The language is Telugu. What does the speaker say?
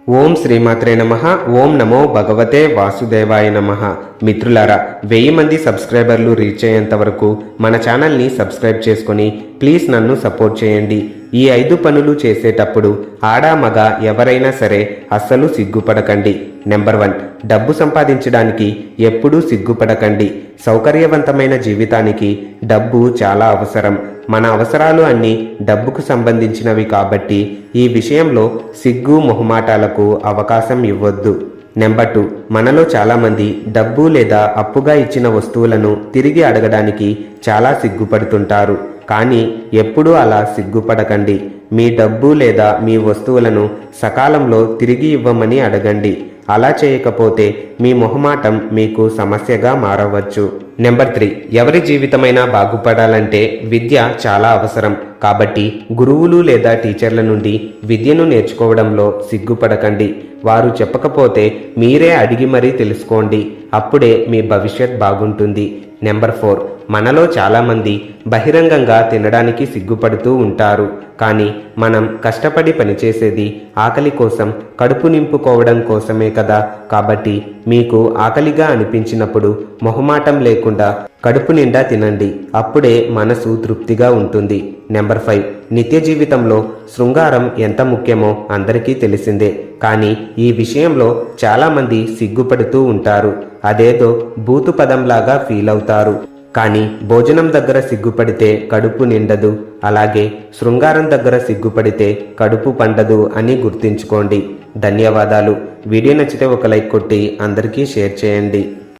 ఓం శ్రీమాత్రే నమః. ఓం నమో భగవతే వాసుదేవాయ నమః. మిత్రులారా, 1000 మంది సబ్స్క్రైబర్లు రీచ్ అయ్యేంత వరకు మన ఛానల్ని సబ్స్క్రైబ్ చేసుకొని ప్లీజ్ నన్ను సపోర్ట్ చేయండి. ఈ 5 పనులు చేసేటప్పుడు ఆడా మగ ఎవరైనా సరే అస్సలు సిగ్గుపడకండి. నెంబర్ 1, డబ్బు సంపాదించడానికి ఎప్పుడూ సిగ్గుపడకండి. సౌకర్యవంతమైన జీవితానికి డబ్బు చాలా అవసరం. మన అవసరాలు అన్నీ డబ్బుకు సంబంధించినవి కాబట్టి ఈ విషయంలో సిగ్గు మొహమాటాలకు అవకాశం ఇవ్వొద్దు. నెంబర్ 2, మనలో చాలామంది డబ్బు లేదా అప్పుగా ఇచ్చిన వస్తువులను తిరిగి అడగడానికి చాలా సిగ్గుపడుతుంటారు. కానీ ఎప్పుడూ అలా సిగ్గుపడకండి. మీ డబ్బు లేదా మీ వస్తువులను సకాలంలో తిరిగి ఇవ్వమని అడగండి. అలా చేయకపోతే మీ మొహమాటం మీకు సమస్యగా మారవచ్చు. నెంబర్ 3, ఎవరి జీవితమైనా బాగుపడాలంటే విద్య చాలా అవసరం. కాబట్టి గురువులు లేదా టీచర్ల నుండి విద్యను నేర్చుకోవడంలో సిగ్గుపడకండి. వారు చెప్పకపోతే మీరే అడిగి మరీ తెలుసుకోండి. అప్పుడే మీ భవిష్యత్ బాగుంటుంది. నెంబర్ 4, మనలో చాలామంది బహిరంగంగా తినడానికి సిగ్గుపడుతూ ఉంటారు. కానీ మనం కష్టపడి పనిచేసేది ఆకలి కోసం, కడుపు నింపుకోవడం కోసమే కదా. కాబట్టి మీకు ఆకలిగా అనిపించినప్పుడు మొహమాటం లేకుండా కడుపు నిండా తినండి. అప్పుడే మనసు తృప్తిగా ఉంటుంది. నెంబర్ 5, నిత్య జీవితంలో శృంగారం ఎంత ముఖ్యమో అందరికీ తెలిసిందే. కానీ ఈ విషయంలో చాలామంది సిగ్గుపడుతూ ఉంటారు. అదేదో బూతు పదంలాగా ఫీల్ అవుతారు. కానీ భోజనం దగ్గర సిగ్గుపడితే కడుపు నిండదు, అలాగే శృంగారం దగ్గర సిగ్గుపడితే కడుపు పండదు అని గుర్తుంచుకోండి. ధన్యవాదాలు. వీడియో నచ్చితే ఒక లైక్ కొట్టి అందరికీ షేర్ చేయండి.